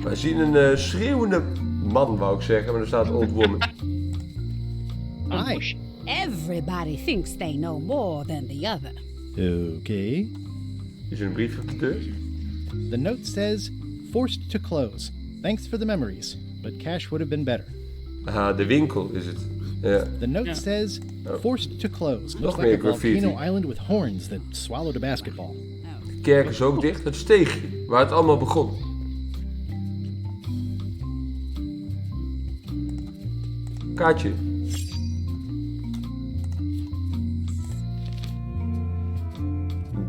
We zien een schreeuwende man, wou ik zeggen, maar er staat old woman. Hi. Everybody thinks they know more than the other. Okay. Is er een brief op de deur? The note says, forced to close. Thanks for the memories, but cash would have been better. Aha, de winkel is het. Ja. The note says, forced to close. Looks Nog like meer a volcano graffiti. island with horns that swallowed a basketball. De kerk is ook dicht. Het steegje, waar het allemaal begon. Kaartje.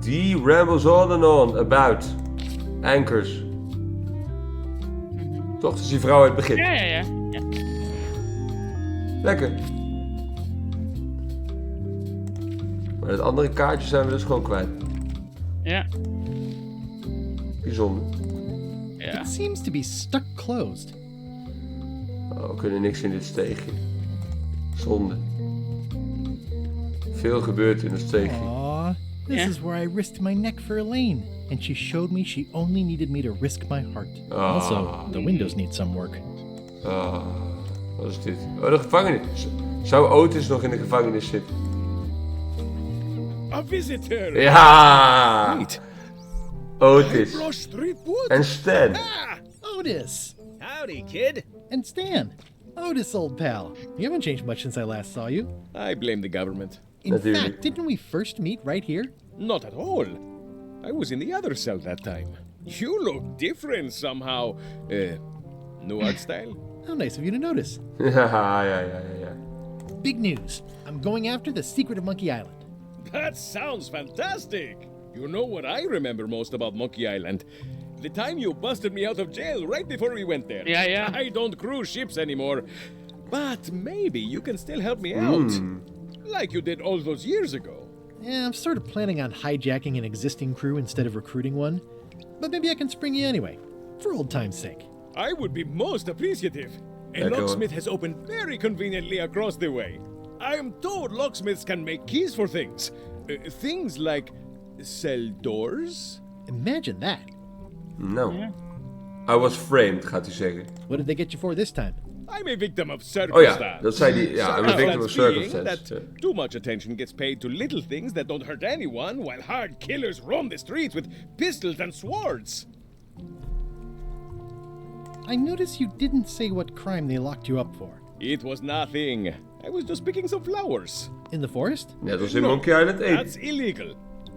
Die rambles on and on about anchors. Toch? Dat is die vrouw uit het begin. Ja. Lekker. Maar het andere kaartje zijn we dus gewoon kwijt. Ja. Bijzonder. Ja. It seems to be stuck closed. Oh, we kunnen niks in dit steegje. Zonde. Veel gebeurt in het steegje. Aw, this Yeah. is where I risked my neck for Elaine. And she showed me she only needed me to risk my heart. Also, the windows need some work. Wat is dit? Oh, de gevangenis. Zou Otis nog in de gevangenis zitten? A visitor! Ja! Neat. Otis. Brush Streetwood? En Stan. Otis! Howdy, kid. And Stan! Otis, old pal. You haven't changed much since I last saw you. I blame the government. In Natuurlijk. fact, didn't we first meet right here? Not at all. I was in the other cell that time. You look different somehow. New art style? How nice of you to notice. Ja. Big news. I'm going after the secret of Monkey Island. That sounds fantastic. You know what I remember most about Monkey Island? The time you busted me out of jail right before we went there. Ja. I don't cruise ships anymore. But maybe you can still help me out. Like you did all those years ago. Yeah, I'm sort of planning on hijacking an existing crew instead of recruiting one. But maybe I can spring you anyway, for old time's sake. I would be most appreciative. A Yeah, go on. locksmith has opened very conveniently across the way. I am told locksmiths can make keys for things. Things like cell doors. Imagine that. Nou. I was framed, gaat hij zeggen. What did they get you for this time? I'm a victim of Oh circumstance. ja, dat zei die. Ja, I'm a victim of Circumstance being circumstance. that too much attention gets paid to little things that don't hurt anyone, while hard killers roam the streets with pistols and swords. I notice you didn't say what crime they locked you up for. It was nothing. I was just picking some flowers. In the forest? Net als in Monkey Island 1. That's illegal.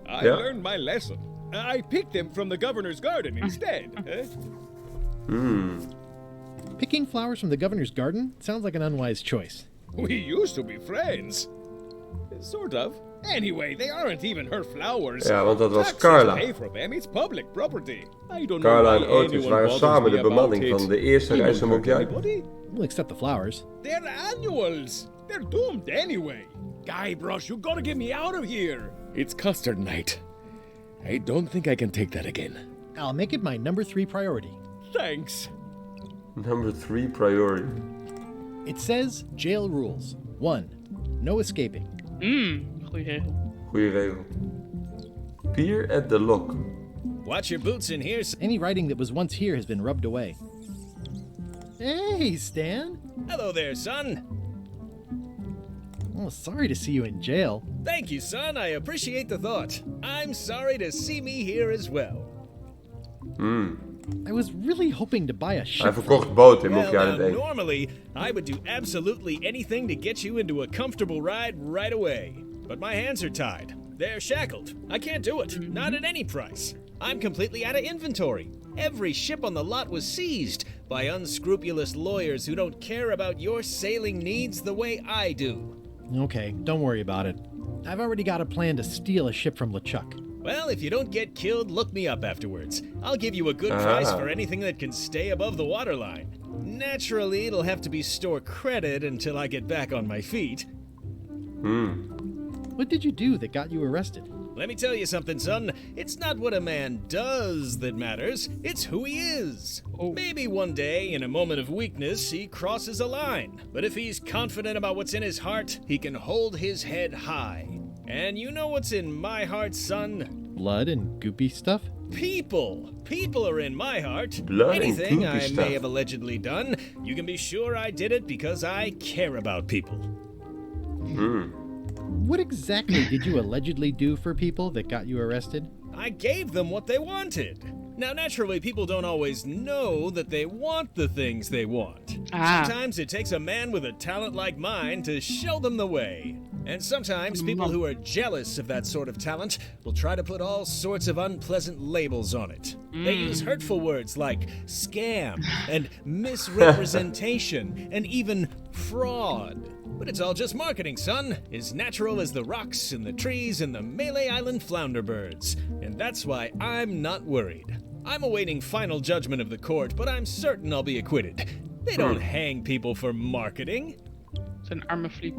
I Yeah. learned my lesson. I picked them from the governor's garden instead. Picking flowers from the governor's garden sounds like an unwise choice. We used to be friends. Sort of. Anyway, they aren't even her flowers. Ja, want dat was Taxes Carla. pay for them. It's public property. I don't Carla know en why Otis anyone waren bothers samen me de about bemanning it. van de eerste It reis won't naar Monkey hurt Island. anybody. We'll accept the flowers. They're annuals. They're doomed anyway. Guybrush, you gotta get me out of here. It's custard night. I don't think I can take that again. I'll make it my number 3 priority. Thanks. Number 3 priority. It says jail rules. 1. No escaping. Goeie regel. Goeie regel. Peer at the lock. Watch your boots in here. Any writing that was once here has been rubbed away. Hey, Stan. Hello there, son. Oh, sorry to see you in jail. Thank you, son. I appreciate the thought. I'm sorry to see me here as well. I was really hoping to buy a Hij ship. verkocht boot in Well, Monkey Island now, 1. normally, I would do absolutely anything to get you into a comfortable ride right away. But my hands are tied. They're shackled. I can't do it. Not at any price. I'm completely out of inventory. Every ship on the lot was seized by unscrupulous lawyers who don't care about your sailing needs the way I do. Okay, don't worry about it. I've already got a plan to steal a ship from LeChuck. Well, if you don't get killed, look me up afterwards. I'll give you a good price for anything that can stay above the waterline. Naturally, it'll have to be store credit until I get back on my feet. What did you do that got you arrested? Let me tell you something, son. It's not what a man does that matters, it's who he is. Maybe one day, in a moment of weakness, he crosses a line. But if he's confident about what's in his heart, he can hold his head high. And you know what's in my heart, son? blood and goopy stuff? People! People are in my heart. Blood and Anything goopy I stuff. may have allegedly done, you can be sure I did it because I care about people. What exactly did you allegedly do for people that got you arrested? I gave them what they wanted. Now, naturally, people don't always know that they want the things they want. Sometimes it takes a man with a talent like mine to show them the way. And sometimes people who are jealous of that sort of talent will try to put all sorts of unpleasant labels on it. They use hurtful words like scam and misrepresentation and even fraud. But it's all just marketing, son. As natural as the rocks and the trees and the Malay Island flounder birds. And that's why I'm not worried. I'm awaiting final judgment of the court, but I'm certain I'll be acquitted. They don't hang people for marketing. Zijn arme fliep.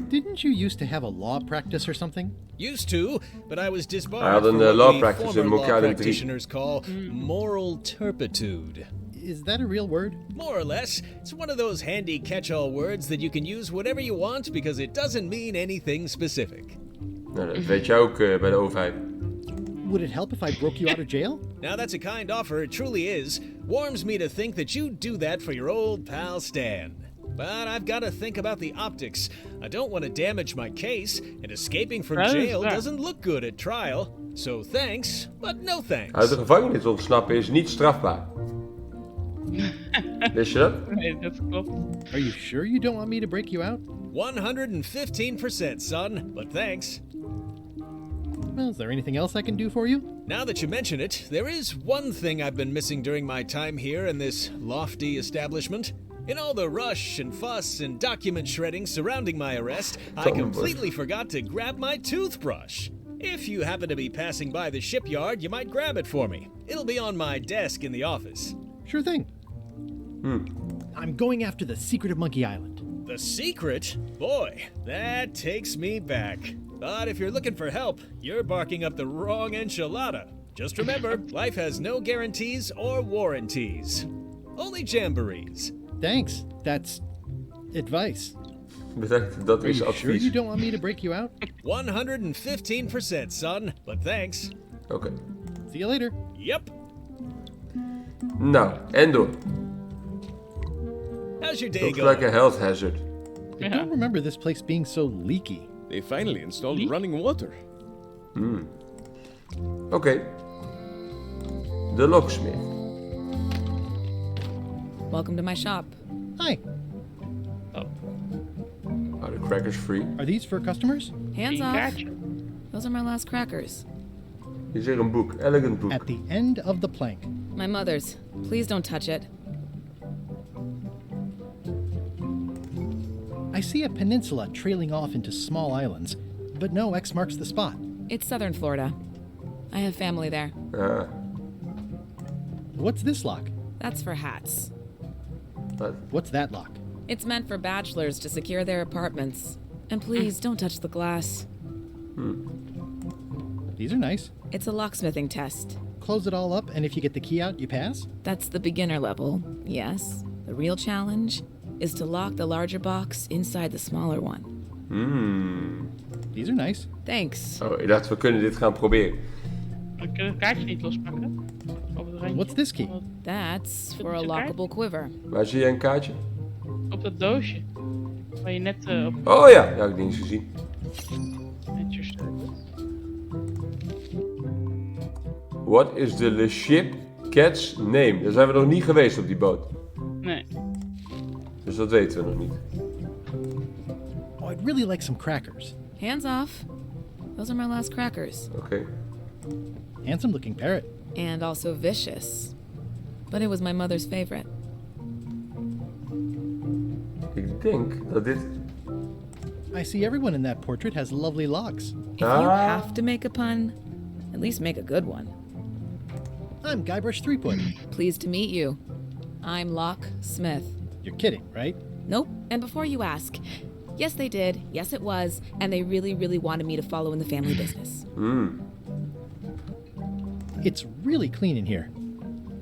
Didn't you used to have a law practice or something? Used to, but I was I disbarred had for een what law we practice former in law Mokkalen 3. practitioners call moral turpitude. Is that a real word? More or less, it's one of those handy catch-all words that you can use whatever you want because it doesn't mean anything specific. Nou, dat weet je ook bij de overheid. Would it help if I broke you out of jail? Now that's a kind offer, it truly is. Warms me to think that you'd do that for your old pal Stan. But I've got to think about the optics. I don't want to damage my case, and escaping from jail doesn't look good at trial. So thanks, but no thanks. Uit de gevangenis ontsnappen is niet strafbaar. Wist je dat? Nee, dat klopt. Are you sure you don't want me to break you out? 115%, son, but thanks. Well, is there anything else I can do for you? Now that you mention it, there is one thing I've been missing during my time here in this lofty establishment. In all the rush and fuss and document shredding surrounding my arrest, I completely forgot to grab my toothbrush. If you happen to be passing by the shipyard, you might grab it for me. It'll be on my desk in the office. Sure thing. I'm going after the secret of Monkey Island. The secret? Boy, that takes me back. But if you're looking for help, you're barking up the wrong enchilada. Just remember, life has no guarantees or warranties. Only jamborees. Thanks. That's advice. Bedankt, dat Are is you sure you advies. don't want me to break you out? 115%, son, but thanks. Oké. See you later. Yep. Nou, en door. How's your day Looks going? like a health hazard. I don't remember this place being so leaky. They finally installed running water. Oké. De locksmith. Welcome to my shop. Hi. Are the crackers free? Are these for customers? Hands Een off. kaartje. Those are my last crackers. Hier is hier een boek. Elegant boek. At the end of the plank. My mother's. Please don't touch it. I see a peninsula trailing off into small islands, but no X marks the spot. It's southern Florida. I have family there. Ah, What's this lock? That's for hats. wat? What's that lock? It's meant for bachelors to secure their apartments. And please don't touch the glass. These are nice. It's a locksmithing test. Close it all up, and if you get the key out, you pass? That's the beginner level, yes. The real challenge is to lock the larger box inside the smaller one. These are nice. Thanks. Oh, ik dacht we kunnen dit gaan proberen. We kunnen het kaartje niet lospakken. Op het randje. What's this key? That's for a Is it lockable quiver. Waar zie jij een kaartje? Op dat doosje. Waar je net op Oh ja, ja, heb ik niet eens gezien. netjes staat. What is the ship cat's name? Daar zijn we nog niet geweest op die boot. Nee. Dus dat weten we nog niet. Oh, I'd really like some crackers. Hands off. Those are my last crackers. Oké. Handsome looking parrot. And also vicious. But it was my mother's favorite. Ik denk dat dit... I see everyone in that portrait has lovely locks. If you have to make a pun, at least make a good one. I'm Guybrush Threepwood. Pleased to meet you. I'm Locke Smith. You're kidding, right? Nope. And before you ask, yes, they did. Yes, it was. And they really, really wanted me to follow in the family business. It's really clean in here.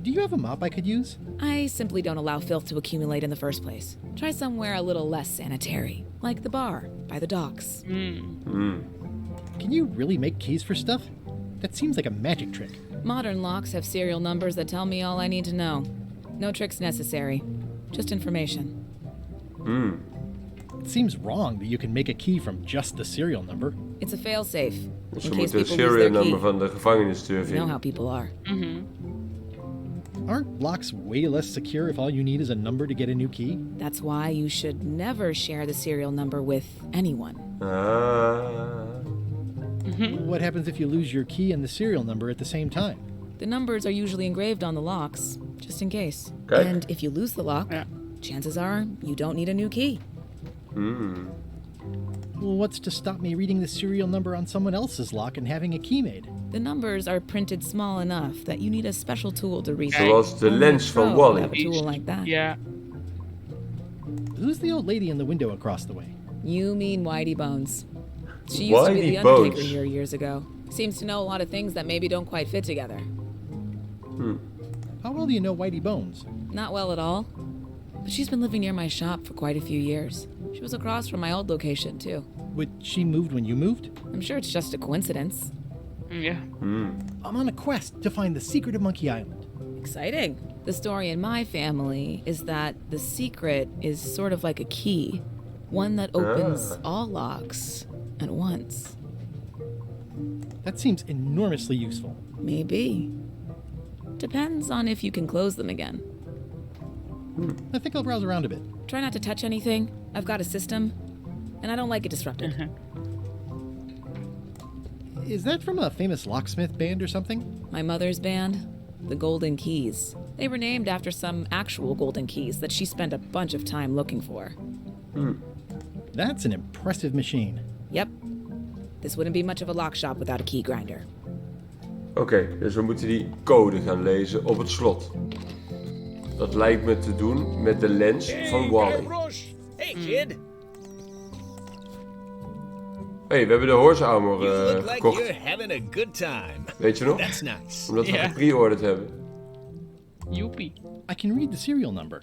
Do you have a mop I could use? I simply don't allow filth to accumulate in the first place. Try somewhere a little less sanitary, like the bar by the docks. Can you really make keys for stuff? That seems like a magic trick. Modern locks have serial numbers that tell me all I need to know. No tricks necessary. Just information. It seems wrong that you can make a key from just the serial number. It's a failsafe. Dus In we case moeten het people lose serial their number key. van de gevangenisdeur You know vinden. how people are. Aren't locks way less secure if all you need is a number to get a new key? That's why you should never share the serial number with anyone. Ah. What happens if you lose your key and the serial number at the same time? The numbers are usually engraved on the locks, just in case. Okay. And if you lose the lock, Ja. chances are you don't need a new key. Well, what's to stop me reading the serial number on someone else's lock and having a key made? The numbers are printed small enough that you need a special tool to read them. Zoals de Only lens a pro van would Wally. have a tool like that. Ja. Who's the old lady in the window across the way? You mean Whitey Bones. She used to be Whitey the Undertaker Bones. here years ago. Seems to know a lot of things that maybe don't quite fit together. How well do you know Whitey Bones? Not well at all. But she's been living near my shop for quite a few years. She was across from my old location, too. But she moved when you moved? I'm sure it's just a coincidence. Ja. I'm on a quest to find the secret of Monkey Island. Exciting. The story in my family is that the secret is sort of like a key, one that opens all locks at once. That seems enormously useful. Maybe. Depends on if you can close them again. I think I'll browse around a bit. Try not to touch anything. I've got a system, and I don't like it disrupted. Is that from a famous locksmith band or something? My mother's band, the Golden Keys. They were named after some actual golden keys that she spent a bunch of time looking for. That's an impressive machine. Yep. This wouldn't be much of a lock shop without a key grinder. Oké, dus we moeten die code gaan lezen op het slot. Dat lijkt me te doen met de lens van Wally. Hey, kid. Hé, we hebben de horse armor You look like gekocht. you're having a good time. Weet je nog? That's nice. Omdat we Ja. gepreorderd hebben. Joepie. I can read the serial number.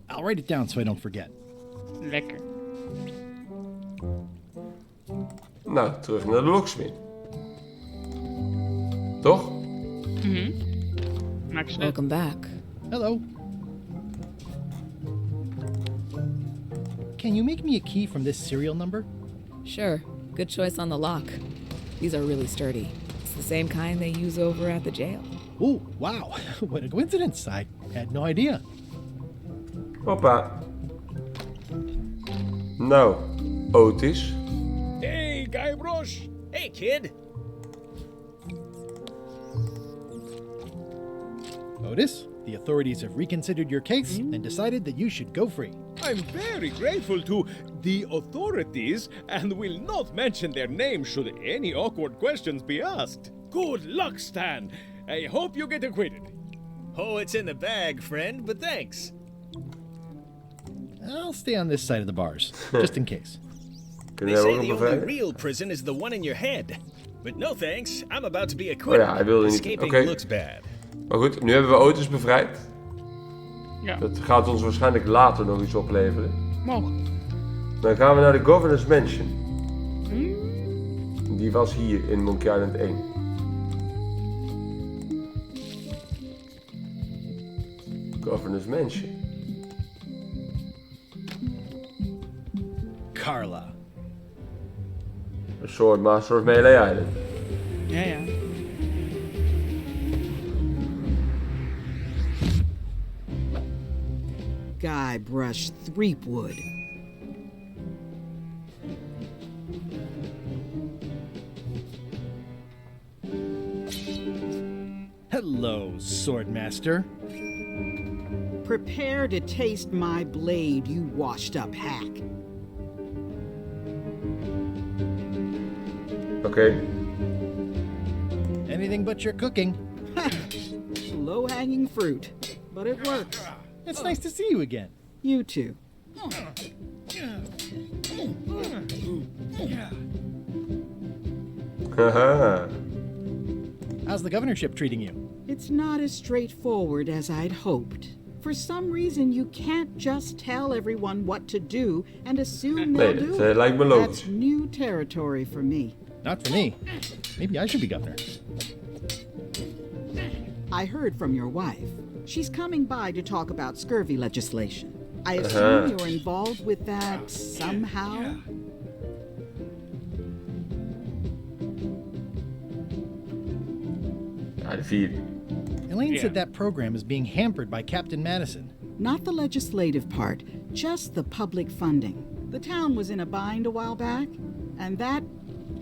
I'll write it down so I don't forget. Lekker. Nou, terug naar de locksmith. Toch? Maak snel. Welcome back. Hello. Can you make me a key from this serial number? Sure. Good choice on the lock. These are really sturdy. It's the same kind they use over at the jail. Oh, wow. What a coincidence. I had no idea. Hoppa. Nou, Otis. Hey, Guybrush! Hey, kid. Otis, the authorities have reconsidered your case and decided that you should go free. I'm very grateful to the authorities and will not mention their name should any awkward questions be asked. Good luck, Stan. I hope you get acquitted. Oh, it's in the bag, friend, but thanks. I'll stay on this side of the bars, just in case. Kun They jij say ook the nog only bevrijden? real prison is the one in your head. But no thanks, I'm about to be Oh acquitted. ja, hij wilde niet. Escaping Oké. looks bad. Maar goed, nu hebben we Otis bevrijd. Ja. Dat gaat ons waarschijnlijk later nog iets opleveren. Mogelijk. Dan gaan we naar de Governor's Mansion. Die was hier in Monkey Island 1. Governor's Mansion. Carla. Een soort Master of Melee Island. Ja, ja. Guybrush Threepwood. Hello, Swordmaster. Prepare to taste my blade, you washed up hack. Oké. Anything but your cooking. Low-hanging fruit, but it works. It's nice to see you again. You too. Haha. How's the governorship treating you? It's not as straightforward as I'd hoped. For some reason, you can't just tell everyone what to do and assume Nee, they'll dat do it. lijkt me logisch. That's new territory for me. Not for me. Maybe I should be governor. I heard from your wife. She's coming by to talk about scurvy legislation. I assume you're involved with that somehow? Ja, de vierde. Elaine said that program is being hampered by Captain Madison. Not the legislative part, just the public funding. The town was in a bind a while back, and that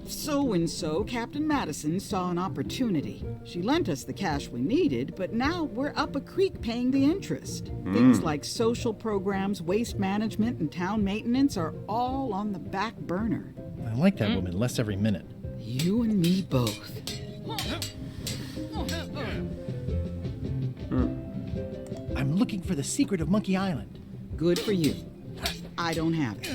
so-and-so, Captain Madison, saw an opportunity. She lent us the cash we needed, but now we're up a creek paying the interest. Things like social programs, waste management, and town maintenance are all on the back burner. I like that woman less every minute. You and me both. I'm looking for the secret of Monkey Island. Good for you. I don't have it.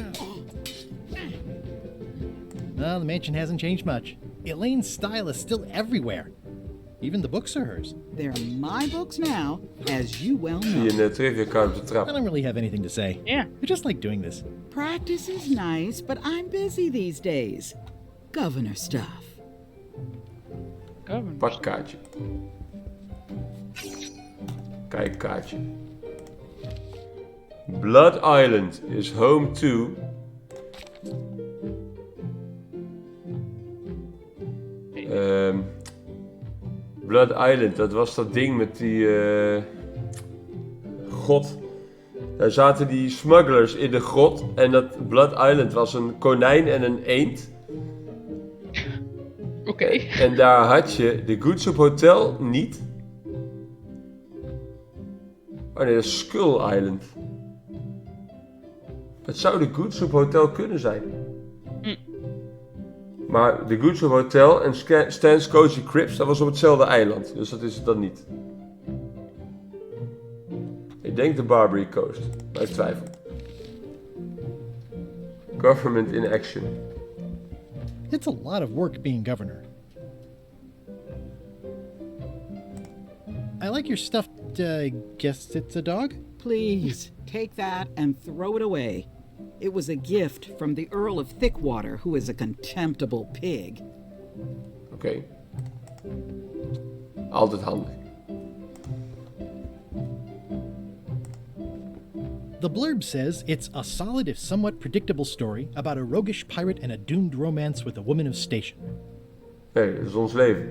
Well, the mansion hasn't changed much. Elaine's style is still everywhere. Even the books are hers. They're my books now, as you well Die know. in de trivia kamer op de I trap. don't really have anything to say. Yeah. I just like doing this. Practice is nice, but I'm busy these days. Governor stuff. Governor. Pakkaartje. Kijkkaartje. Blood Island is home to... Blood Island, dat was dat ding met die... God. Daar zaten die smugglers in de grot. En dat Blood Island was een konijn en een eend. Oké. En daar had je de Good Soup Hotel niet. Oh nee, dat is Skull Island. Het zou de Good Soup Hotel kunnen zijn. Maar de Good Soup Hotel en Stan's Cozy Cribs, dat was op hetzelfde eiland. Dus dat is het dan niet. Ik denk de Barbary Coast. Maar ik twijfel. Government in action. It's a lot of work being governor. I like your stuffed, guess it's a dog? Please, take that and throw it away. It was a gift from the Earl of Thickwater, who is a contemptible pig. Oké. Altijd handig. The blurb says it's a solid if somewhat predictable story about a roguish pirate and a doomed romance with a woman of station. Nee, dat is ons leven.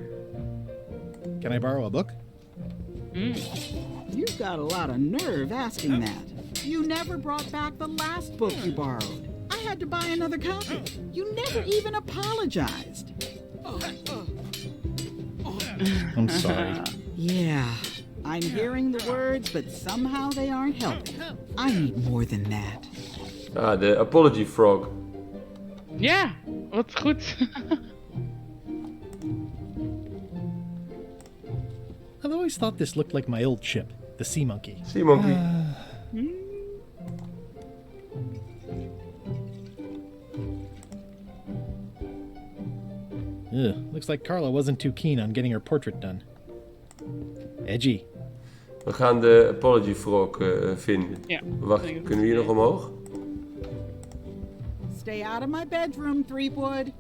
Can I borrow a book? You've got a lot of nerve asking that. You never brought back the last book you borrowed. I had to buy another copy. You never even apologized. I'm sorry. Yeah, I'm hearing the words, but somehow they aren't helping. I need more than that. Ah, de Apology Frog. Ja, wat goed. I've always thought this looked like my old ship, the Sea Monkey. Sea Monkey. Ugh, looks like Carla wasn't too keen on getting her portrait done. Edgy. We gaan de Apology Frog vinden. Ja. Wacht, kunnen we hier nog omhoog? Stay out of my bedroom, Threepwood.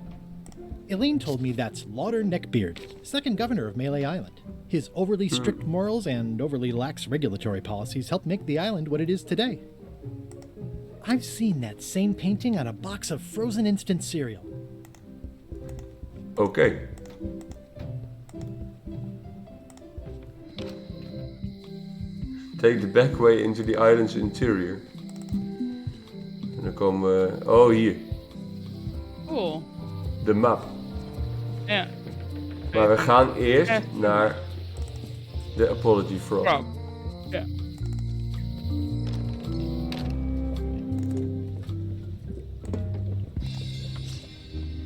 Elaine told me that's Lauder Neckbeard, second governor of Melee Island. His overly strict morals and overly lax regulatory policies helped make the island what it is today. I've seen that same painting on a box of frozen instant cereal. Oké. Take the back way into the island's interior. En dan komen we... Oh, hier. Cool. De map. Ja. Maar we gaan eerst naar de Apology Frog. Frog. Ja.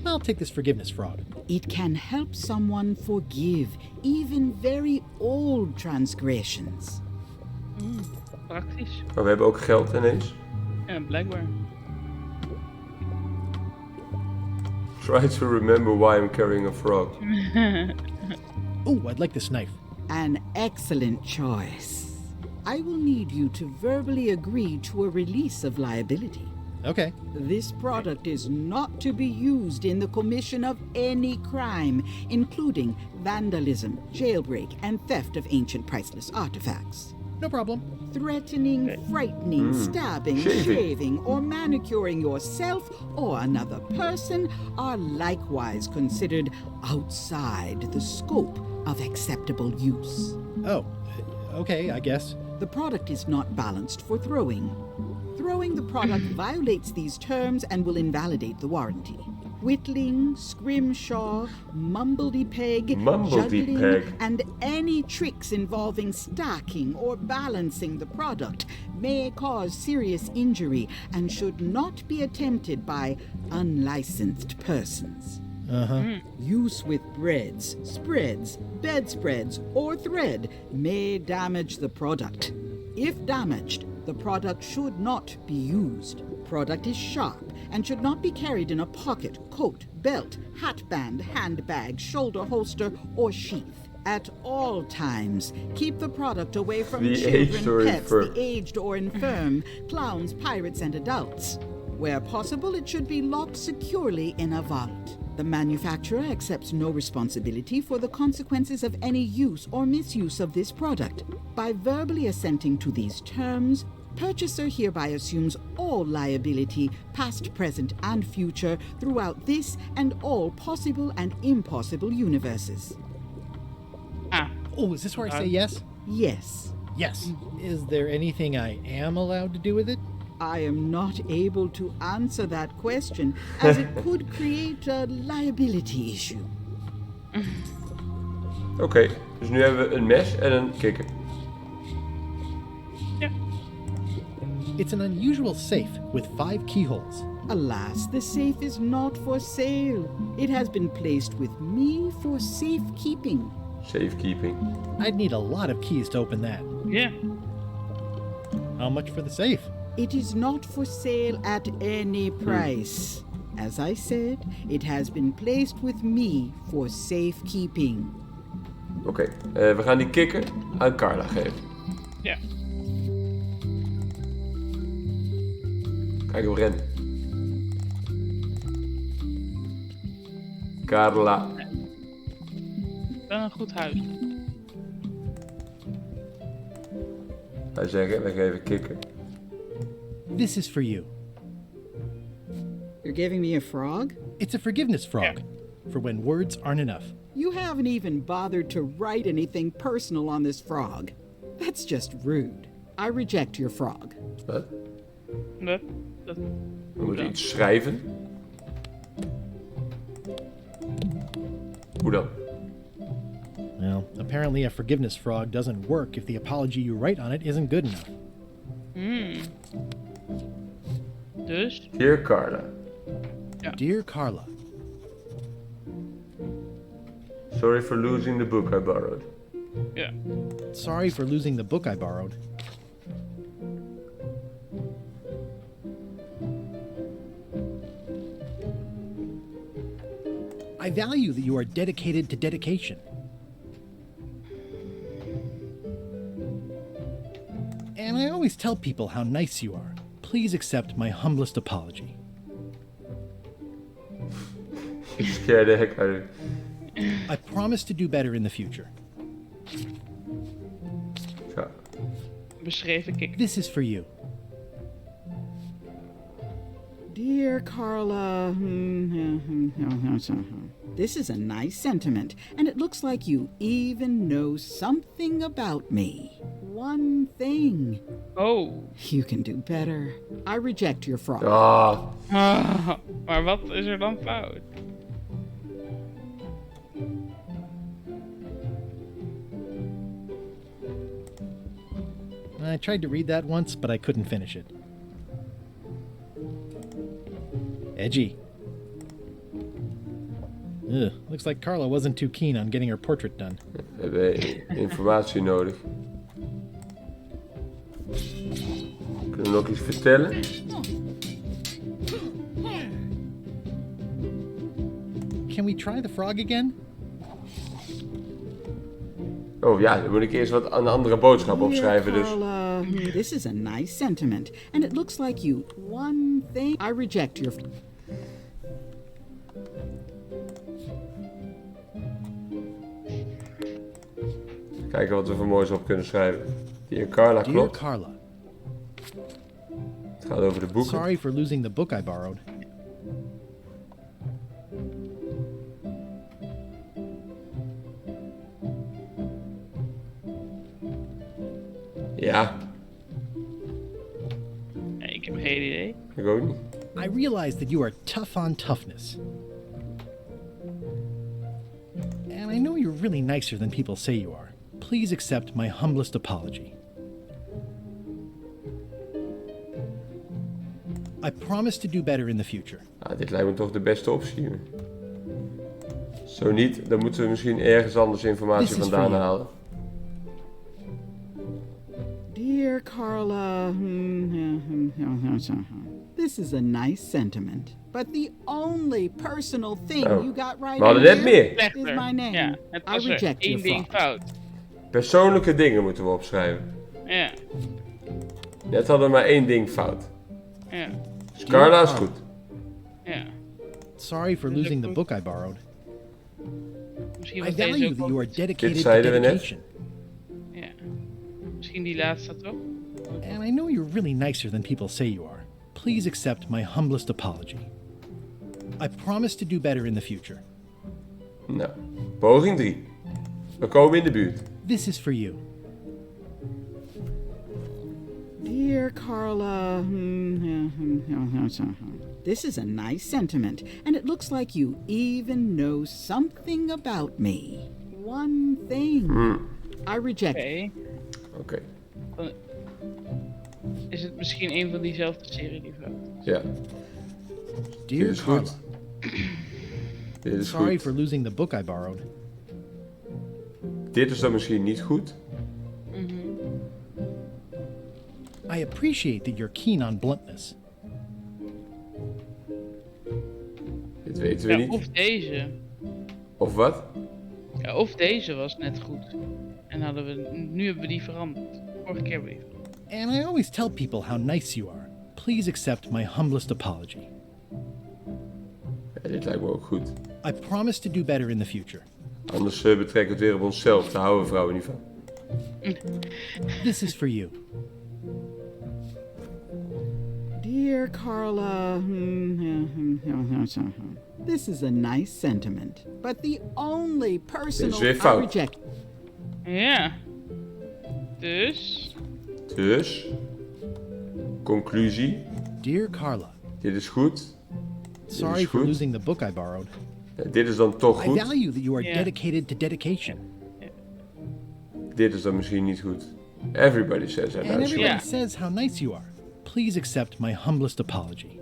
I'll take this forgiveness frog. It can help someone forgive even very old transgressions. Praktisch. Oh, we hebben ook geld ineens. Ja, blijkbaar. Try to remember why I'm carrying a frog. Ooh, I'd like this knife. An excellent choice. I will need you to verbally agree to a release of liability. Okay. This product is not to be used in the commission of any crime, including vandalism, jailbreak, and theft of ancient priceless artifacts. No problem. Threatening, frightening, stabbing, shaving, or manicuring yourself or another person are likewise considered outside the scope of acceptable use. Oh, okay, I guess. The product is not balanced for throwing. Throwing the product violates these terms and will invalidate the warranty. Whittling, scrimshaw, mumbledy-peg, juggling, and any tricks involving stacking or balancing the product may cause serious injury and should not be attempted by unlicensed persons. Use with breads, spreads, bedspreads, or thread may damage the product. If damaged, the product should not be used. Product is sharp and should not be carried in a pocket, coat, belt, hatband, handbag, shoulder holster, or sheath. At all times, keep the product away from children, pets, the aged or infirm, clowns, pirates, and adults. Where possible, it should be locked securely in a vault. The manufacturer accepts no responsibility for the consequences of any use or misuse of this product. By verbally assenting to these terms, purchaser hereby assumes all liability, past, present, and future, throughout this and all possible and impossible universes. Oh, is this where I say yes? Yes. Yes. Is there anything I am allowed to do with it? I am not able to answer that question, as it could create a liability issue. Oké, dus nu hebben we een mes en een kikker. Ja. It's an unusual safe with 5 keyholes. Alas, the safe is not for sale. It has been placed with me for safekeeping. Safekeeping. I'd need a lot of keys to open that. Ja. How much for the safe? It is not for sale at any price. As I said, it has been placed with me for safekeeping. Oké, we gaan die kikker aan Carla geven. Ja. Kijk, hoe rennen. Carla. Wel een goed huis. Wij zeggen, wij geven kikker. This is for you. You're giving me a frog? It's a forgiveness frog. For when words aren't enough. You haven't even bothered to write anything personal on this frog. That's just rude. I reject your frog. Wat? Dat. We moeten iets schrijven. Hoe dan? Well, apparently a forgiveness frog doesn't work if the apology you write on it isn't good enough. Dus? Dear Carla. Dear Carla. Sorry for losing the book I borrowed. Ja. Sorry for losing the book I borrowed. I value that you are dedicated to dedication. And I always tell people how nice you are. Please accept my humblest apology. Ik scared the heck out of it. I promise to do better in the future. Zo. Beschreven kikker. This is for you. Dear Carla, this is a nice sentiment, and it looks like you even know something about me. One thing. Oh. You can do better. I reject your frog. Maar wat is er dan fout? I tried to read that once, but I couldn't finish it. Edgy. Ugh, looks like Carla wasn't too keen on getting her portrait done. We hebben informatie nodig. Kunnen we nog iets vertellen? Can we try the frog again? Oh ja, dan moet ik eerst wat een andere boodschap opschrijven dus. Carla, Carla, this is a nice sentiment, and it looks like you. One thing. I reject your. Kijken wat we voor moois op kunnen schrijven. Dear Carla, Dear klopt. Carla, Het gaat over de boeken. sorry for losing the book I borrowed. Ja, Nee, ik heb geen idee. ik ook niet. I realize that you are tough on toughness. And I know you're really nicer than people say you are. Please accept my humblest apology. I promise to do better in the future. Ah, dit lijkt me toch de beste optie. Zo niet, dan moeten we misschien ergens anders informatie This is vandaan for you. halen. Dear Carla, this is a nice sentiment, but the only personal thing Oh. you got right We hadden in net here meer. is Slechter. my name. Ja, het I was er reject your één ding fraud. fout. Persoonlijke dingen moeten we opschrijven. Ja, Net hadden we maar één ding fout. ja, Dus Carla is goed. ja. Sorry for losing the book I borrowed. Misschien I was deze value ook that you wel are goed. dedicated to zeiden we net. dedication. Ja. Misschien die laatste toch? And I know you're really nicer than people say you are. Please accept my humblest apology. I promise to do better in the future. Nou, poging 3. We komen in de buurt. This is for you. Dear Carla, this is a nice sentiment, and it looks like you even know something about me. One thing. I reject. Oké. Oké. Dan is het misschien een van diezelfde serie die fout is. Ja, Dear dit is Carla, goed. Dit is sorry goed. for losing the book I borrowed. Dit is dan misschien niet goed. I appreciate that you're keen on bluntness. Dit weten we Ja, niet. of deze. Of wat? Ja, of deze was net goed. En nu hebben we die veranderd. Vorige keer hebben we die veranderd. And I always tell people how nice you are. Please accept my humblest apology. Ja, dit lijkt me ook goed. I promise to do better in the future. Anders betrekken we het weer op onszelf. Daar houden vrouwen niet van. This is for you. Dear Carla, this is a nice sentiment, but the only personal. weer I fout. reject. Ja. Dus. Dus, conclusie. Dear Carla, Dit is goed. sorry for goed. losing the book I borrowed. Ja, dit is dan toch I goed. value that you are Yeah. dedicated to dedication. Dit is dan misschien niet goed. Everybody says that. And Nou, everybody Yeah. says how nice you are. Please accept my humblest apology.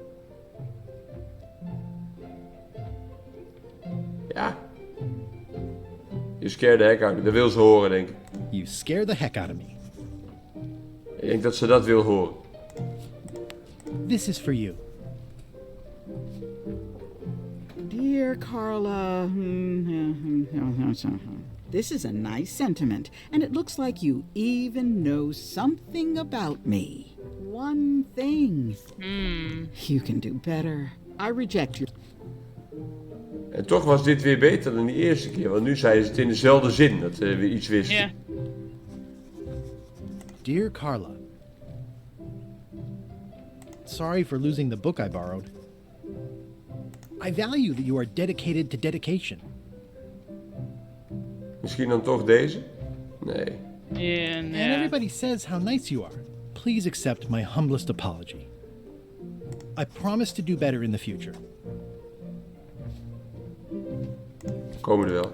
Ja. Je scare de heck out. Dat wil ze horen, denk ik. You scare the heck out of me. Ik denk dat ze dat wil horen. This is for you. Dear Carla, this is a nice sentiment, and it looks like you even know something about me. One thing. You can do better. I reject your. En toch was dit weer beter dan die eerste keer. Want nu zei ze het in dezelfde zin. Dat we iets wisten. Ja. Dear Carla, sorry for losing the book I borrowed. I value that you are dedicated to dedication. Misschien dan toch deze? Nee. En And ja. everybody says how nice you are. Please accept my humblest apology. I promise to do better in the future. Komen er wel.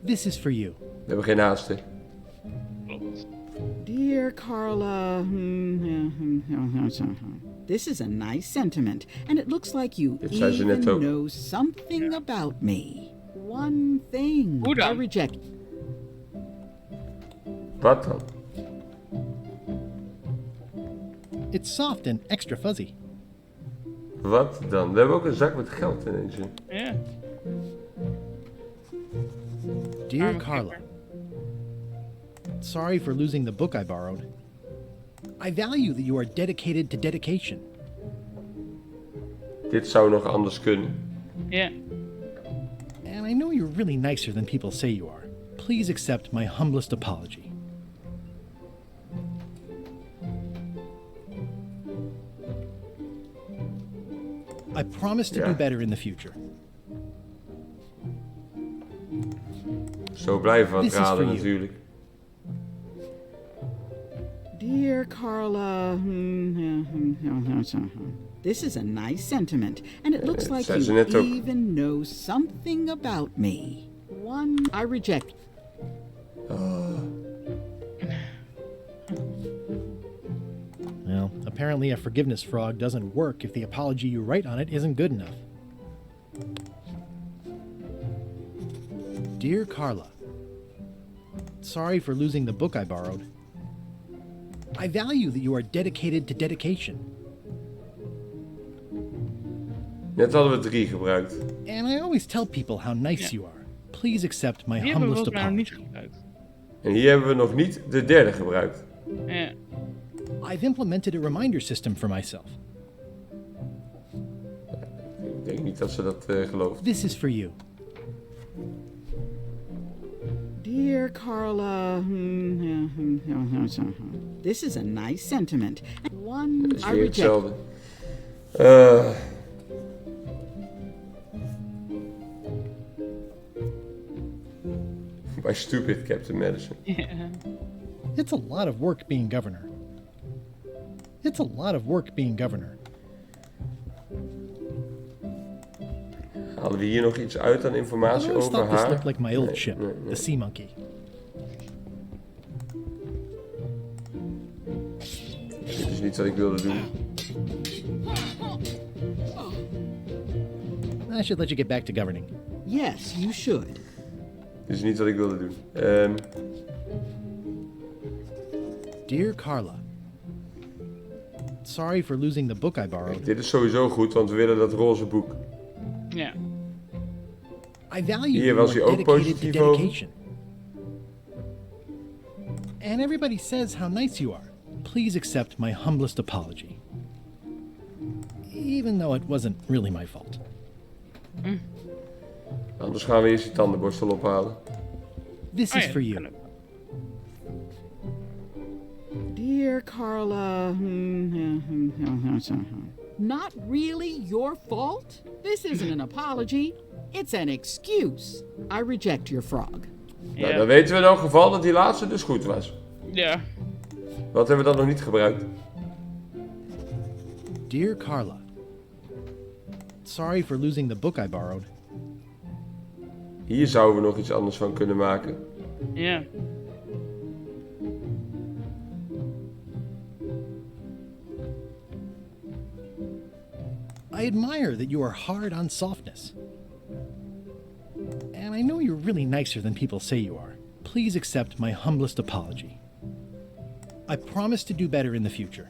This is for you. We hebben geen haast, hè. Klopt. Dear Carla, this is a nice sentiment, and it looks like you Dit zei ze net even ook. know something about me. One thing. Hoe dan? I reject. Wat dan? It's soft and extra fuzzy. Wat dan? We hebben ook een zak met geld ineens. hè. Ja. Dear Arme Carla, kikker. sorry for losing the book I borrowed. I value that you are dedicated to dedication. Dit zou nog anders kunnen. Ja. And I know you're really nicer than people say you are. Please accept my humblest apology. I promise to do better in the future. Zo blijven we aan het This is raden for you. natuurlijk. Dear Carla, this is a nice sentiment, and it looks like zei ze you net ook. even know something about me. One I reject. Well, apparently a forgiveness frog doesn't work if the apology you write on it isn't good enough. Dear Carla, sorry for losing the book I borrowed. I value that you are dedicated to dedication. Net hadden we 3 gebruikt. And I always tell people how nice you are. Please accept my Die hebben we humblest ook nou niet apology. gebruikt. En hier hebben we nog niet de derde gebruikt. Ja. I've implemented a reminder system for myself. Ik denk niet dat ze dat gelooft. This is for you. Dear Carla, this is a nice sentiment. One Dat is I weer reject. hetzelfde. By stupid, Captain Madison. It's a lot of work being governor. It's a lot of work being governor. Halen we hier nog iets uit aan I informatie always over thought this haar? looked like my old Nee, ship, nee, nee. the Sea Monkey. Dit is niet wat ik wilde doen. I should let you get back to governing. Yes, you should. Dit is niet wat ik wilde doen. Dear Carla, sorry for losing the book I borrowed. Dit is sowieso goed, want we willen dat roze boek. Ja. I value Hier you was are hij ook dedicated to positief over. dedication. And everybody says how nice you are. Please accept my humblest apology. Even though it wasn't really my fault. Anders gaan we eerst die tandenborstel ophalen. This Oh is ja, for dat you. kan ook. Dear Carla, not really your fault? This isn't an apology. It's an excuse. I reject your frog. Nou, Ja. dan weten we in elk geval dat die laatste dus goed was. Ja. Wat hebben we dan nog niet gebruikt? Dear Carla, sorry for losing the book I borrowed. Hier zouden we nog iets anders van kunnen maken. Ja. I admire that you are hard on softness. And I know you're really nicer than people say you are. Please accept my humblest apology. I promise to do better in the future.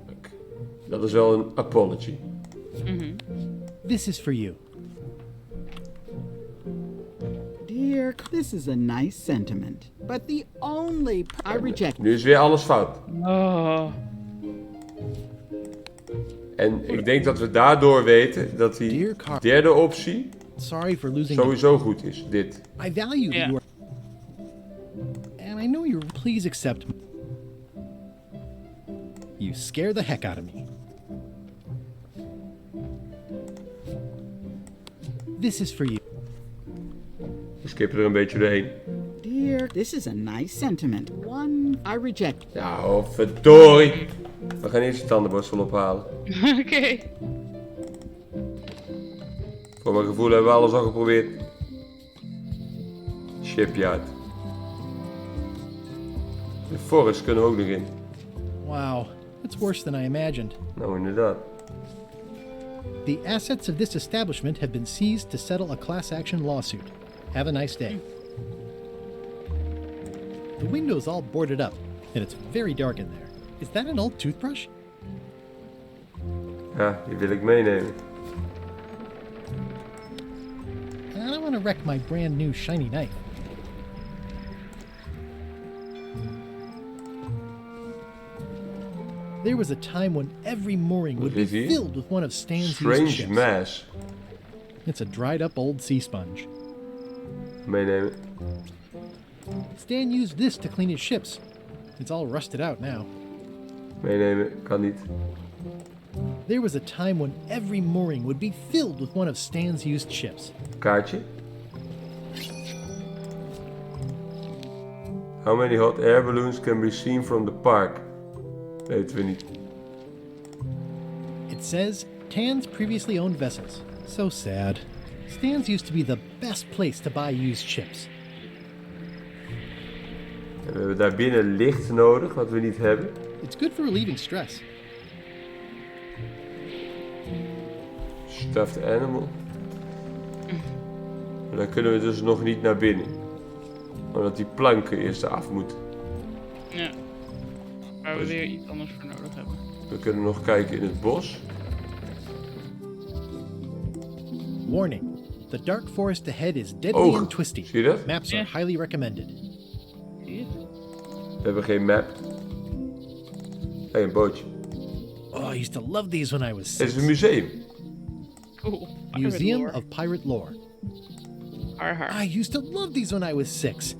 Kijk, dat is wel een apology. This is for you. Dear, this is a nice sentiment, but the only I reject. Nu is weer alles fout. Oh. En ik denk dat we daardoor weten dat die Dear Carl, derde optie sorry for losing the sowieso goed is. Dit. I value that Yeah. you are. And I know you're. Please accept. You scare the heck out of me. This is for you. We skippen er een beetje doorheen. Dear, this is a nice sentiment. One I reject. Nou, verdorie. We gaan eerst die tandenborstel ophalen. Oké. Voor mijn gevoel hebben we alles al geprobeerd. Shipyard. De forest kunnen we ook nog in. Wow, it's worse than I imagined. Nou, inderdaad. The assets of this establishment have been seized to settle a class action lawsuit. Have a nice day. The window's all boarded up, and it's very dark in there. Is that an old toothbrush? Ja, die wil ik meenemen. I don't want to wreck my brand new shiny knife. There was a time when every mooring would be Wat is hier? filled with one of Stan's used Strange ships. mass. It's a dried up old sea sponge. Meenemen. Stan used this to clean his ships. It's all rusted out now. Meenemen. Kan niet. There was a time when every mooring would be filled with one of Stan's used ships. Kaartje. How many hot air balloons can be seen from the park? Weten we niet. It says Tan's previously owned vessels. So sad. Stan's used to be the best place to buy used ships. En we hebben daar binnen licht nodig, wat we niet hebben. It's good for relieving stress. Stuffed animal. En dan kunnen we dus nog niet naar binnen. Omdat die planken eerst af moeten. Ja. Waar we weer iets anders voor nodig hebben. We kunnen nog kijken in het bos. Warning. The dark forest ahead is deadly Oog. and twisty. Zie je dat? Maps are highly recommended. Zie je het? We hebben geen map. Hey, een bootje. Oh, I used to love these when I was Het is 6. een museum. Cool. Museum Pirate of Pirate Lore. lore. Har har. I used to love these when I was 6.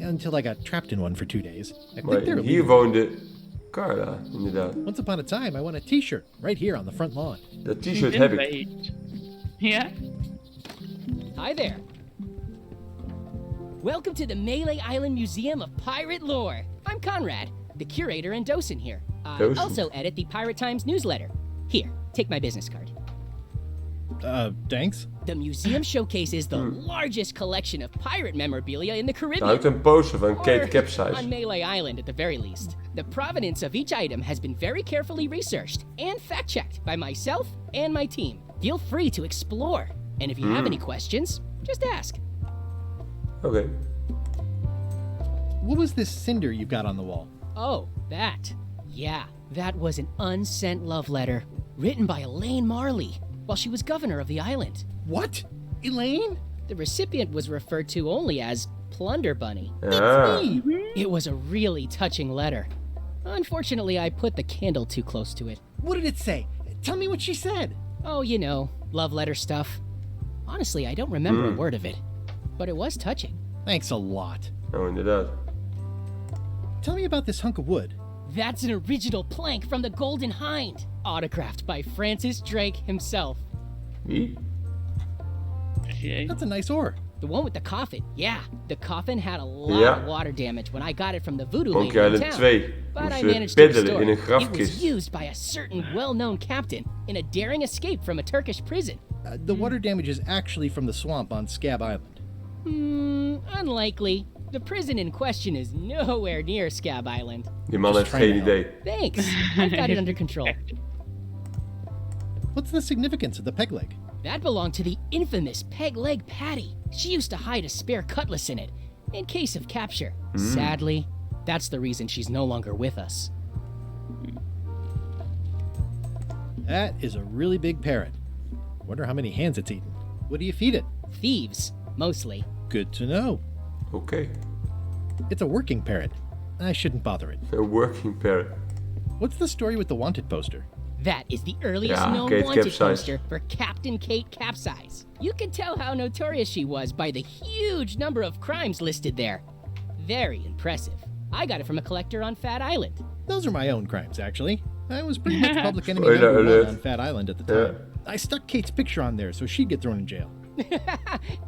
Until I got trapped in one for 2 days. I think Maar they're hier illegal. woonde Carla, inderdaad. Once upon a time, I won a t-shirt right here on the front lawn. Dat t-shirt heb ik. Weet. Ja? Hi there. Welcome to the Melee Island Museum of Pirate Lore. I'm Conrad, the curator and docent here. I Docent. also edit the Pirate Times newsletter. Here, take my business card. Thanks. The museum showcases the largest collection of pirate memorabilia in the Er Caribbean. hangt een poster van Kate Or Capsize. on Melee Island at the very least. The provenance of each item has been very carefully researched and fact-checked by myself and my team. Feel free to explore. And if you have any questions, just ask. Oké. What was this cinder you've got on the wall? Oh, that. Yeah, that was an unsent love letter written by Elaine Marley while she was governor of the island. What? Elaine? The recipient was referred to only as Plunder Bunny. Ah. It was a really touching letter. Unfortunately, I put the candle too close to it. What did it say? Tell me what she said. Oh, you know, love letter stuff. Honestly, I don't remember a word of it, but it was touching. Thanks a lot. Nou, inderdaad. Tell me about this hunk of wood. That's an original plank from the Golden Hind, autographed by Francis Drake himself. Wie? Jee. That's a nice oar. The one with the coffin, yeah. The coffin had a lot Ja. of water damage when I got it from the voodoo Monkey lady in Island town. 2. But I Moesten managed to peddelen restore in een it. It was grafkist. used by a certain well-known captain in a daring escape from a Turkish prison. The water damage is actually from the swamp on Scab Island. Unlikely. The prison in question is nowhere near Scab Island. Die man heeft try geen now. idee. Thanks. I've got it under control. What's the significance of the peg leg? That belonged to the infamous Peg Leg Patty. She used to hide a spare cutlass in it, in case of capture. Sadly, that's the reason she's no longer with us. That is a really big parrot. Wonder how many hands it's eaten. What do you feed it? Thieves, mostly. Good to know. Oké. It's a working parrot. I shouldn't bother it. Een working parrot. What's the story with the wanted poster? That is the earliest Ja, known Kate wanted Capsize. poster for Captain Kate Capsize. You can tell how notorious she was by the huge number of crimes listed there. Very impressive. I got it from a collector on Fat Island. Those are my own crimes, actually. I was pretty much public enemy Spoiler number alert. one on Fat Island at the Yeah. time. I stuck Kate's picture on there so she'd get thrown in jail.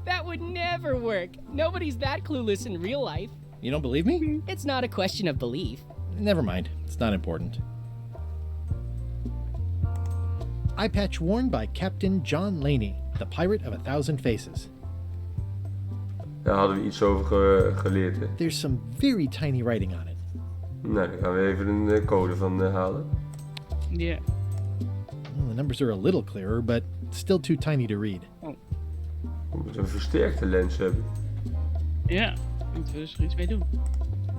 That would never work. Nobody's that clueless in real life. You don't believe me? It's not a question of belief. Never mind. It's not important. Eye patch worn by Captain John Laney, the pirate of 1,000 faces. Daar hadden we iets over geleerd. Hè. There's some very tiny writing on it. Nou, daar gaan we even een code van halen. Ja. Well, the numbers are a little clearer, but still too tiny to read. We moeten een versterkte lens hebben. Ja. Moeten we dus er iets mee doen.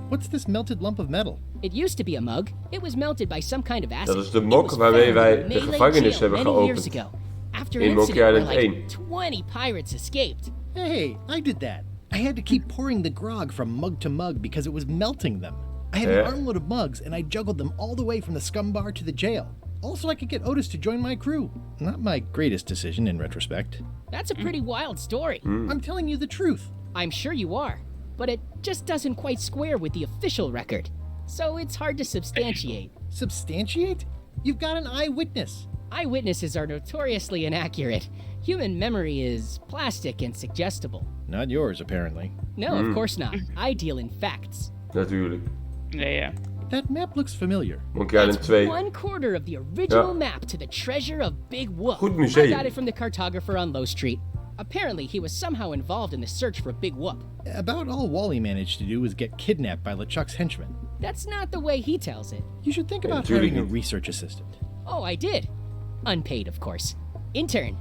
What's this melted lump of metal? It used to be a mug. It was melted by some kind of acid. Dat is de It mok was waarmee found wij in a de Malay gevangenis jail hebben many years geopend. ago. After In an Monkey incident Island where like 1. 20 pirates escaped. Hey, I did that. I had to keep pouring the grog from mug to mug because it was melting them. I had an armload of mugs, and I juggled them all the way from the scum bar to the jail. Also, I could get Otis to join my crew. Not my greatest decision in retrospect. That's a pretty wild story. I'm telling you the truth. I'm sure you are, but it just doesn't quite square with the official record. So it's hard to substantiate. Substantiate? You've got an eyewitness. Eyewitnesses are notoriously inaccurate. Human memory is plastic and suggestible. Not yours, apparently. No, of course not. I deal in facts. Natuurlijk. Ja. That map looks familiar. Monkey Island That's 2. 1/4 of the original Ja. map to the treasure of Big Whoop. Goed I museum. got it from the cartographer on Low Street. Apparently, he was somehow involved in the search for Big Whoop. About all Wally managed to do was get kidnapped by LeChuck's henchmen. That's not the way he tells it. You should think about Julie having a niet. research assistant. Oh, I did. Unpaid, of course. Intern.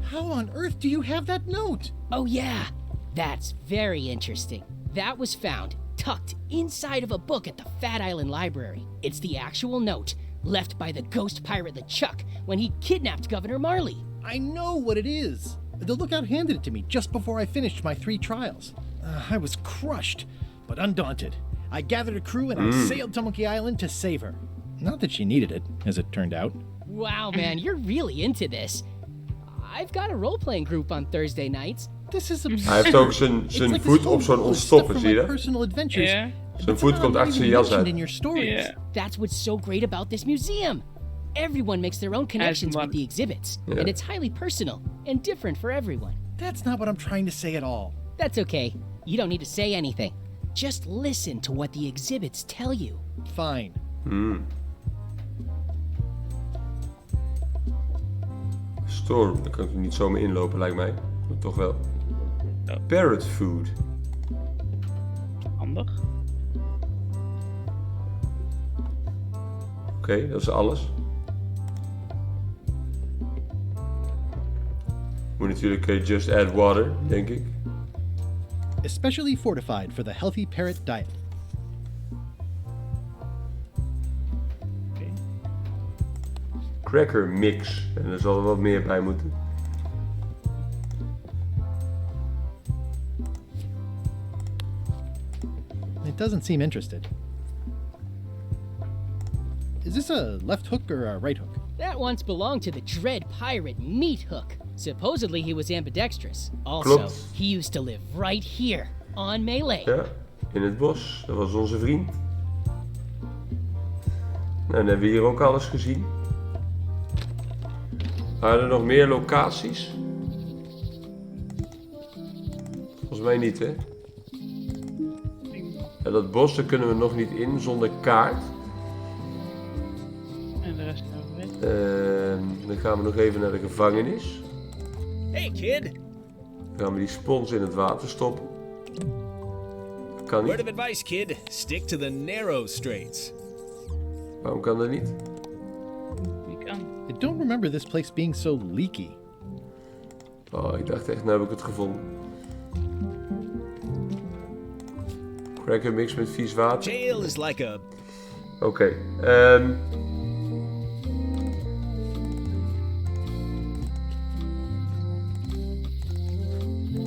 How on earth do you have that note? Oh, yeah. That's very interesting. That was found tucked inside of a book at the Fat Island Library. It's the actual note left by the ghost pirate LeChuck when he kidnapped Governor Marley. I know what it is. The lookout handed it to me just before I finished my 3 trials. I was crushed, but undaunted. I gathered a crew and I sailed to Monkey Island to save her. Not that she needed it, as it turned out. Wow, man, you're really into this. I've got a role-playing group on Thursday nights. This is absurd. Hij heeft ook zijn It's like voet this op zo'n whole ontstopper, stuff zie je from my dat? personal adventures. Ja. Zijn voet komt achter zijn jas uit. in your stories. Ja. That's what's so great about this museum. Everyone makes their own connections with the exhibits, Yeah. and it's highly personal and different for everyone. That's not what I'm trying to say at all. That's okay. You don't need to say anything. Just listen to what the exhibits tell you. Fine. Storm, daar kan ik niet zomaar inlopen, lijkt mij. Maar toch wel. Parrot food. Handig. Oké, dat is alles. Moet natuurlijk just add water, denk ik. Especially fortified for the healthy parrot diet. Cracker mix. En er zal er wat meer bij moeten. It doesn't seem interested. Is this a left hook or a right hook? That once belonged to the dread pirate Meat Hook. Supposedly he was ambidextrous. Also, Klopt. he used to live right here on Melee. Ja, in het bos. Dat was onze vriend. Nou, dan hebben we hier ook alles gezien. Waren er nog meer locaties? Volgens mij niet, hè? Ja, dat bos, daar kunnen we nog niet in zonder kaart. En de rest gaan we weg. Dan gaan we nog even naar de gevangenis. Hey, kid. Dan gaan we die spons in het water stoppen. Dat kan Word niet. of advice, kid. Stick to the narrow straights. Waarom kan dat niet? Wie kan? I don't remember this place being so leaky. Oh, ik dacht echt, nou heb ik het gevonden. Cracker mix met vies water. Jail is like a... Oké.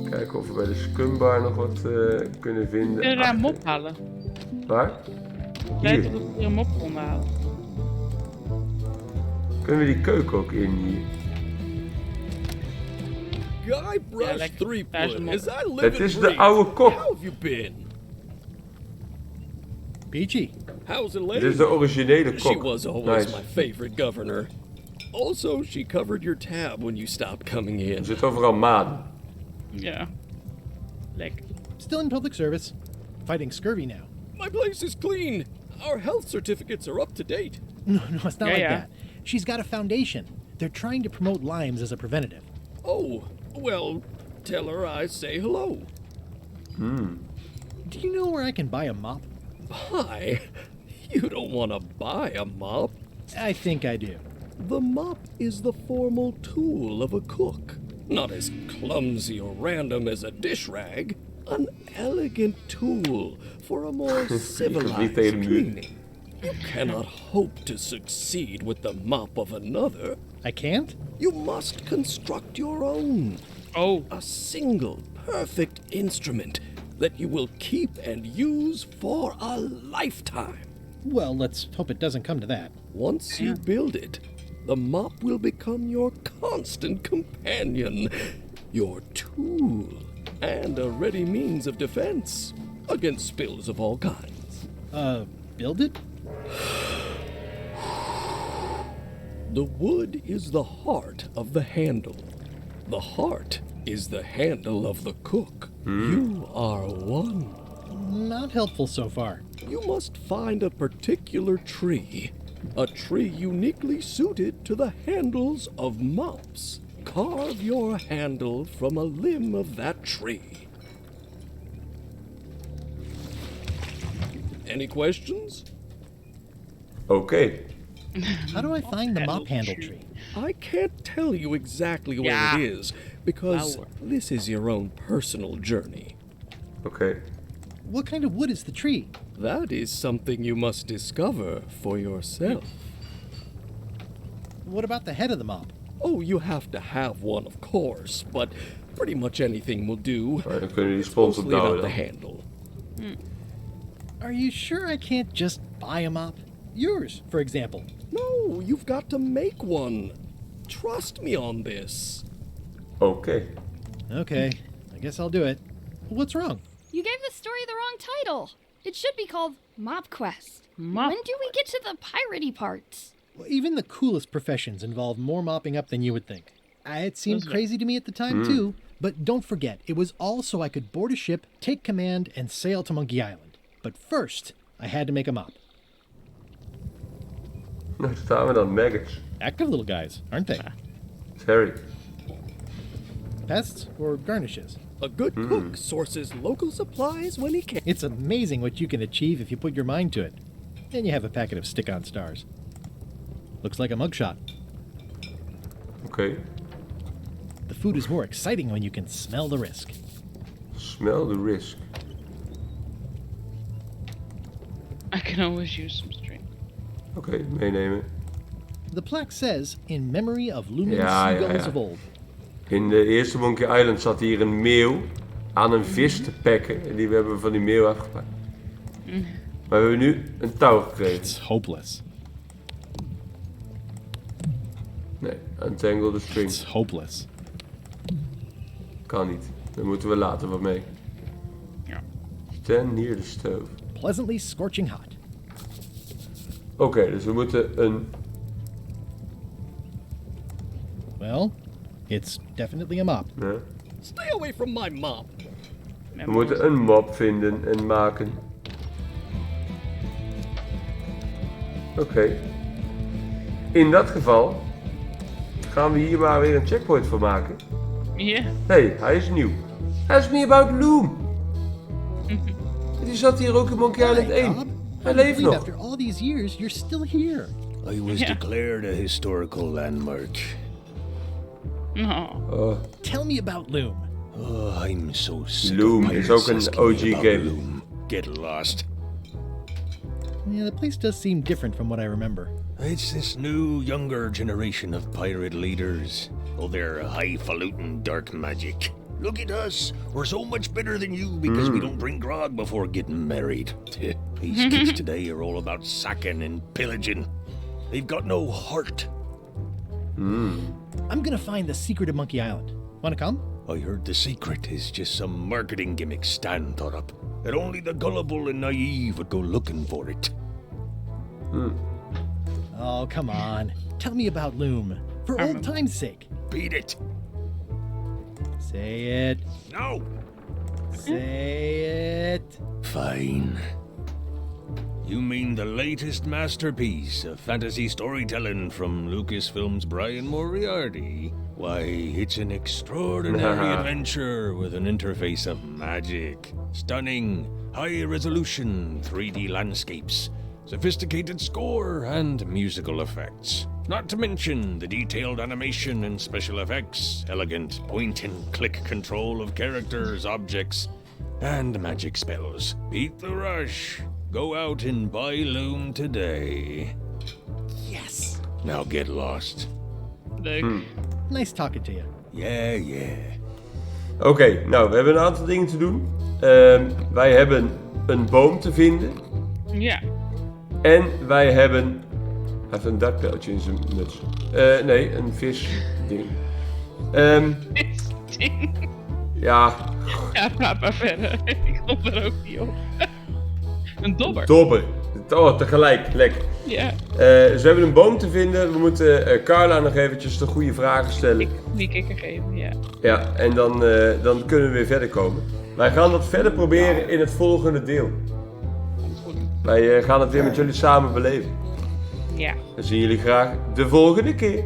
Kijken of we bij de scumbar nog wat kunnen vinden. Kun je daar een mop halen? Waar? Lijkt Hier. dat we hier een mop konden halen. Kunnen we die keuken ook in hier? Guy Brush like, Threepwood, there's a as I live Het and is de breathe. oude kok. How have you been? Peachy. How's Dit Elaine? is de originele She kok. was always Nice. my favorite governor. Also, she covered your tab when you stopped coming in. Er zit overal maden. Ja. Lekker. Still in public service. Fighting scurvy now. My place is clean. Our health certificates are up to date. No, it's not Yeah, like yeah. that. She's got a foundation. They're trying to promote limes as a preventative. Oh, well, tell her I say hello. Do you know where I can buy a mop? Buy? You don't want to buy a mop. I think I do. The mop is the formal tool of a cook. Not as clumsy or random as a dish rag. An elegant tool for a more civilized cleaning. You cannot hope to succeed with the mop of another. I can't? You must construct your own. Oh. A single, perfect instrument that you will keep and use for a lifetime. Well, let's hope it doesn't come to that. Once you build it, the mop will become your constant companion, your tool, and a ready means of defense against spills of all kinds. Build it? The wood is the heart of the handle. The heart is the handle of the cook. You are one. Not helpful so far. You must find a particular tree. A tree uniquely suited to the handles of mops. Carve your handle from a limb of that tree. Any questions? Oké. How do I find the mop handle tree? I can't tell you exactly where it is, because this is your own personal journey. Oké. What kind of wood is the tree? That is something you must discover for yourself. What about the head of the mop? Oh, you have to have one, of course, but pretty much anything will do. Maar dan kunnen die spons Mostly about opbouwen the dan. handle. Are you sure I can't just buy a mop? Yours, for example. No, you've got to make one. Trust me on this. Oké. Okay, I guess I'll do it. What's wrong? You gave the story the wrong title. It should be called Mop Quest. Mop When do we get to the piratey parts? Well, even the coolest professions involve more mopping up than you would think. It seemed crazy to me at the time, too. But don't forget, it was all so I could board a ship, take command, and sail to Monkey Island. But first, I had to make a mop. Nou staan we dan, maggots. Active little guys, aren't they? Harry. Pests or garnishes? A good cook sources local supplies when he can. It's amazing what you can achieve if you put your mind to it. And you have a packet of stick-on stars. Looks like a mugshot. Oké. The food is more exciting when you can smell the risk. Smell the risk. I can always use some string. Oké, meenemen. The plaque says, in memory of luminous Ja, ja, seagulls ja. of old. In de eerste Monkey Island zat hier een meeuw aan een vis te pekken. En die hebben we van die meeuw afgepakt. Maar we hebben nu een touw gekregen. It's hopeless. Nee, untangle the string. It's hopeless. Kan niet. Daar moeten we later wat mee. Ja. Stand near the stove. Pleasantly scorching hot. Oké, dus we moeten een... Well, it's definitely a mop. Ja. Stay away from my mop. We moeten een mop vinden en maken. Oké. In dat geval gaan we hier maar weer een checkpoint voor maken. Ja. Hé, hij is nieuw. Ask me about Loom. Die zat hier ook in Monkey Island 1. Bob, Hij I leeft believe nog. after all these years, you're still here. I was Yeah. declared a historical landmark. Oh. Oh, Tell me about Loom. Oh, I'm so sick Loom of is pirates ook een asking me OG about game. Loom. Get lost. Yeah, the place does seem different from what I remember. It's this new, younger generation of pirate leaders. Oh, they're highfalutin dark magic. Look at us. We're so much better than you because we don't drink grog before getting married. These kids today are all about sacking and pillaging. They've got no heart. I'm gonna find the secret of Monkey Island. Wanna come? I heard the secret is just some marketing gimmick Stan thought up. That only the gullible and naive would go looking for it. Oh, come on. Tell me about Loom. For old time's sake. Beat it. Say it. No. Say it. Fine. You mean the latest masterpiece of fantasy storytelling from Lucasfilm's Brian Moriarty? Why, it's an extraordinary adventure with an interface of magic, stunning, high-resolution 3D landscapes, sophisticated score, and musical effects. Not to mention the detailed animation and special effects, elegant point-and-click control of characters, objects, and magic spells. Beat the rush. Go out and buy Loom today. Yes. Now get lost. Leuk. Nice talking to you. Yeah. Oké, nou, we hebben een aantal dingen te doen. Wij hebben een boom te vinden. Ja. En wij hebben... Hij heeft een dartpijltje in zijn muts. Nee, een visding. Visding? Ja. Ja, praat maar verder. Ik kom er ook niet op. Een dobber. Dobber. Oh, tegelijk. Lekker. Ja. Dus we hebben een boom te vinden. We moeten Carla nog eventjes de goede vragen stellen. Die kikker geven, ja. Ja, en dan kunnen we weer verder komen. Wij gaan dat verder proberen in het volgende deel. Wij gaan het weer met jullie samen beleven. Ja. Dan zien jullie graag de volgende keer.